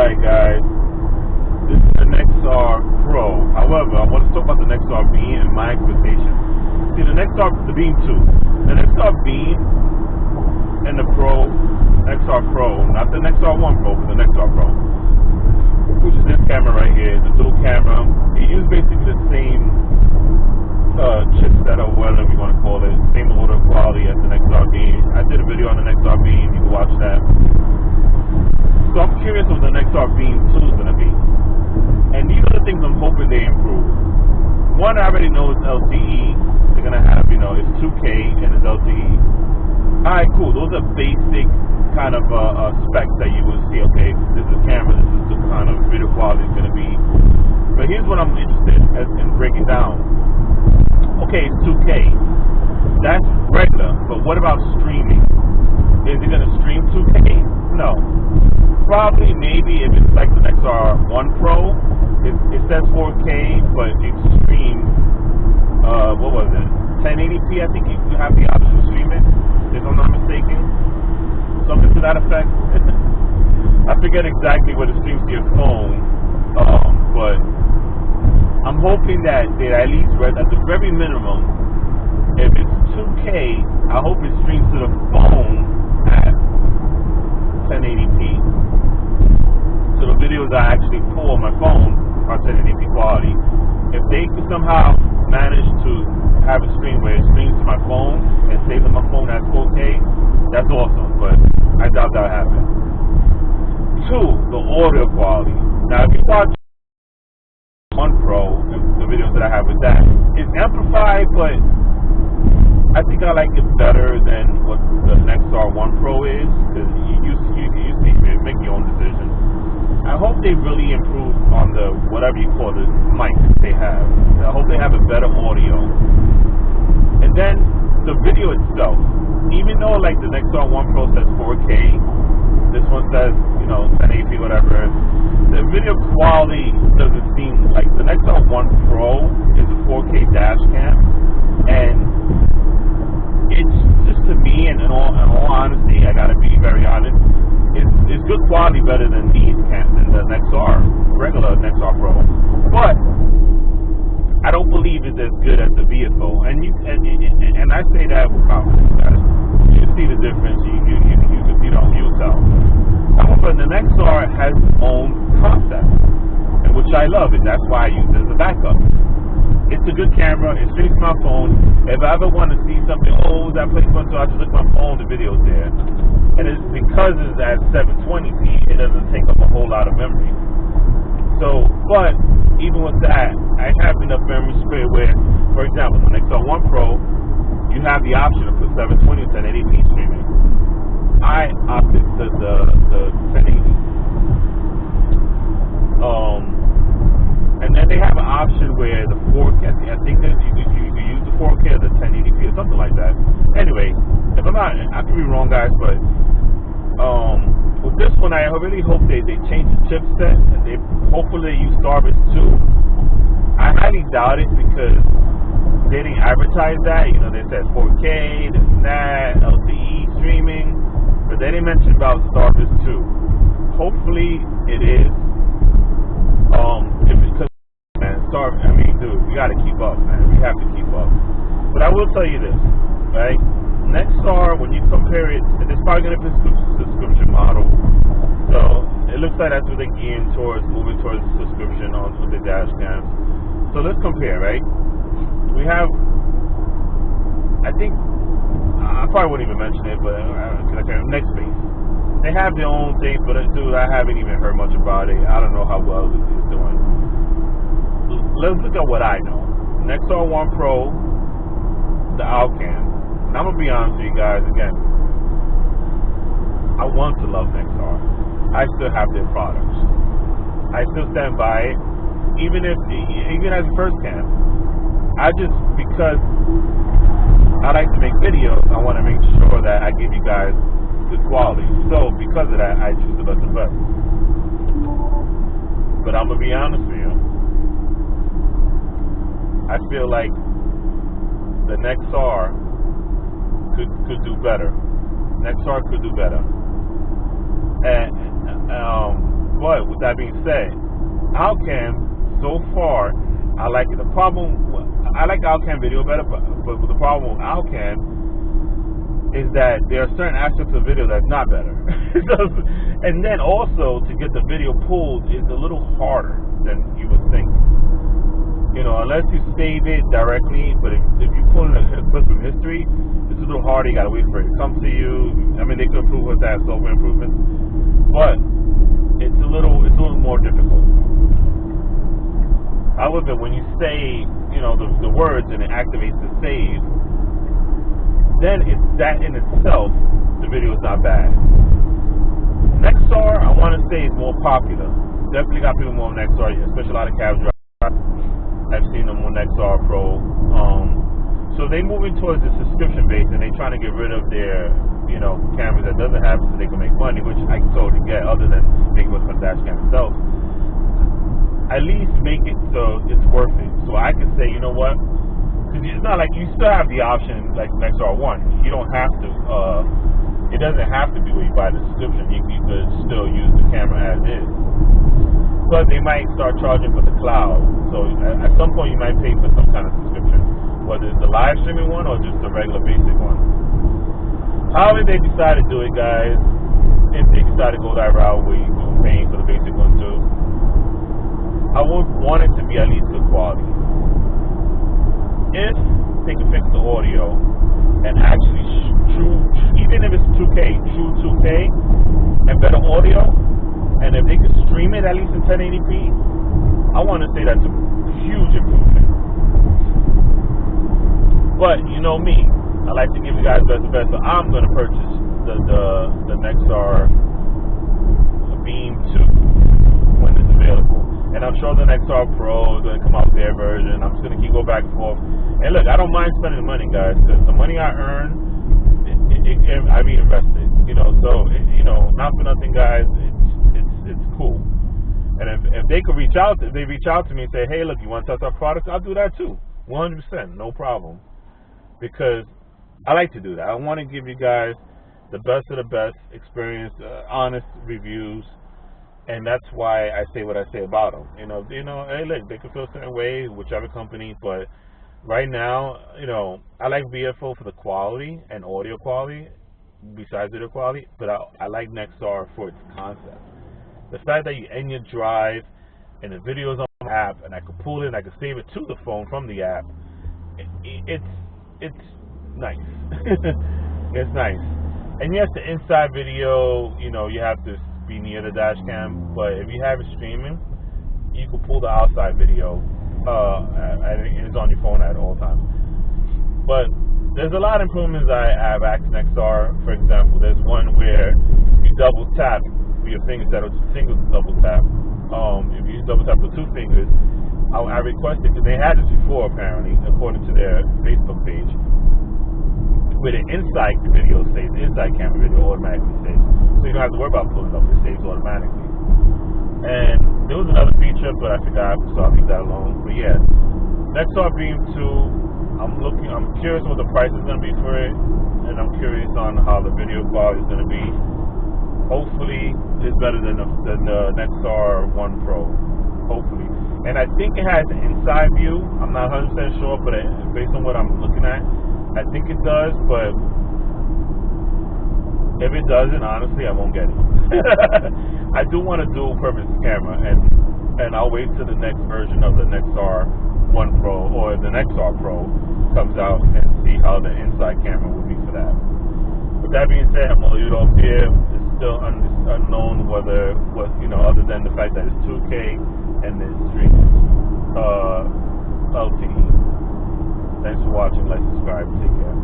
Alright guys, this is the Nexar Pro. However, I want to talk about the Nexar Beam and my expectations. See, the Beam 2. The Nexar Beam and the Nexar Pro, not the Nexar 1 Pro, but the Nexar Pro, which is this camera right here, the dual camera. It uses basically the same chipset or whatever you want to call it, same audio quality as the Nexar Beam. I did a video on the Nexar Beam, you can watch that. So I'm curious what the Nexar Beam 2 is going to be. And these are the things I'm hoping they improve. One, I already know is LTE. They're going to have, it's 2K and it's LTE. Alright, cool. Those are basic kind of specs that you would see. Okay, this is the camera, this is the kind of video quality it's going to be. But here's what I'm interested in breaking down. Okay, it's 2K. That's regular. But what about streaming? Is it going to stream 2K? No. Probably, maybe if it's like the Nexar 1 Pro, it says 4K, but it streams, what was it, 1080p, I think you have the option to stream it, if I'm not mistaken, something to that effect. I forget exactly what it streams to your phone, but I'm hoping that they at least, at the very minimum, if it's 2K, I hope it streams to the phone at 1080p. So the videos I actually pull on my phone are 1080p quality. If they could somehow manage to have a stream where it streams to my phone and stays on my phone at 4K, that's awesome, but I doubt that'll happen. 2, the audio quality. Now if you watch 1 Pro, the videos that I have with that, it's amplified, but I think I like it better than what the Nexar 1 Pro is, because you see it, make your own decision. I hope they really improve on the, whatever you call it, mic they have. I hope they have a better audio. And then the video itself, even though like the Nexar 1 Pro says 4K, this one says, 1080p, whatever, the video quality doesn't seem like, the Nexar 1 Pro is a 4K dash cam, and it's just, to me, and in all honesty, I gotta be very honest, it's good quality, better than these cams, than the Nexar, regular Nexar Pro. But I don't believe it's as good as the vehicle, and I say that with confidence, guys. You see the difference. You can tell. However, the Nexar has its own concept, and which I love, and that's why I use it as a backup. It's a good camera. It streams to my phone. If I ever want to see something, that place went to, I just look at my phone, the video's there. And it's because it's at 720p, it doesn't take up a whole lot of memory. So, but even with that, I have enough memory spare where, for example, the Nexar 1 Pro, you have the option to put 720 or 1080p streaming. I opted to the 1080. And then they have an option where the 4K, I think that you use the 4K or the 1080p or something like that. Anyway, if I'm not, I could be wrong, guys, but with this one, I really hope they change the chipset, and hopefully use Starburst 2. I highly doubt it because they didn't advertise that. They said 4K, this and that, LTE streaming, but they didn't mention about Starburst 2. Hopefully it is. Because dude, we gotta keep up, man. We have to keep up. But I will tell you this, right? Nexar, when you compare it, it's probably gonna be a subscription model. So it looks like that's what they're gearing towards, moving towards subscription on with the dash cams. So let's compare, right? We have, I think, I probably wouldn't even mention it, but Nexbase. They have their own thing, but dude, I haven't even heard much about it. I don't know how well it's doing. Let's look at what I know. Nexar 1 Pro, the Outcam. And I'm going to be honest with you guys again. I want to love Nexar. I still have their products. I still stand by it. Even as a first cam. Because I like to make videos, I want to make sure that I give you guys good quality. So because of that, I choose the best of best. But I'm going to be honest with you. I feel like the Nexar could do better. Nexar could do better. And But But with that being said, Outcam, so far, I like it. The problem, I like Outcam video better, but the problem with Outcam is that there are certain aspects of video that's not better. And then also, to get the video pulled is a little harder than you would think. You know, unless you save it directly, but if you pull in a clip from history, it's a little harder. You gotta wait for it to come to you. I mean, they could improve with that software improvements, but it's a little more difficult. However, when you say, you know, the words and it activates the save, then it's that in itself, the video is not bad. Nexar, I want to say, is more popular. Definitely got people more on Nexar, especially a lot of cab drivers. I've seen them on Nexar Pro. So they moving towards the subscription base, and they trying to get rid of their, you know, cameras that doesn't have it so they can make money, which I totally get, other than making money from the dash cam itself. At least make it so it's worth it. So I can say, you know what? Because it's not like you still have the option like Nexar 1. You don't have to. It doesn't have to be where you buy the subscription. You could still use the camera as is. But they might start charging for the cloud. So at some point you might pay for some kind of subscription, whether it's the live streaming one or just the regular basic one. However they decide to do it, guys, if they decide to go that route where you're paying for the basic one too, I would want it to be at least good quality. If they can fix the audio and actually even if it's 2K, true 2K and better audio, and if they could stream it at least in 1080p, I want to say that's a huge improvement. But you know me, I like to give you guys the best, so I'm going to purchase the Nexar Beam 2 when it's available. And I'm sure the Nexar Pro is going to come out with their version. I'm just going to keep going back and forth. And look, I don't mind spending the money, guys, because the money I earn, I reinvested. You know, so you know, not for nothing, guys. It's cool. And if they could reach out, if they reach out to me and say, hey, look, you want to test our products? I'll do that too, 100%, no problem. Because I like to do that. I want to give you guys the best of the best experience, honest reviews. And that's why I say what I say about them. You know, hey, look, they can feel a certain way, whichever company, but right now, you know, I like VFO for the quality and audio quality, besides video quality, but I like Nexar for its concept. The fact that you end your drive and the video's on the app, and I can pull it and I can save it to the phone from the app, it's nice. It's nice. And yes, the inside video, you know, you have to be near the dash cam, but if you have it streaming, you can pull the outside video and it's on your phone at all times. But there's a lot of improvements I've asked Nexar. For example, there's one where you double tap with your fingers instead of single double tap. If you double tap with 2 fingers, I requested, because they had this before apparently, according to their Facebook page, where the inside video saves, the inside camera video automatically saves. So you don't have to worry about pulling up, it saves automatically. And there was another feature, but I forgot, so I'll leave that alone. But yeah, Nexar Beam 2, I'm curious what the price is going to be for it, and I'm curious on how the video quality is going to be. Hopefully, it's better than the Nexar 1 Pro. Hopefully. And I think it has an inside view. I'm not 100% sure, but based on what I'm looking at, I think it does, but if it doesn't, honestly, I won't get it. I do want a dual purpose camera, and I'll wait till the next version of the Nexar 1 Pro or the Nexar Pro comes out and see how the inside camera will be for that. With that being said, I'm going to leave it off here. It's still unknown whether, other than the fact that it's 2K and it's streaming LTE. Thanks for watching. Like, subscribe, take care.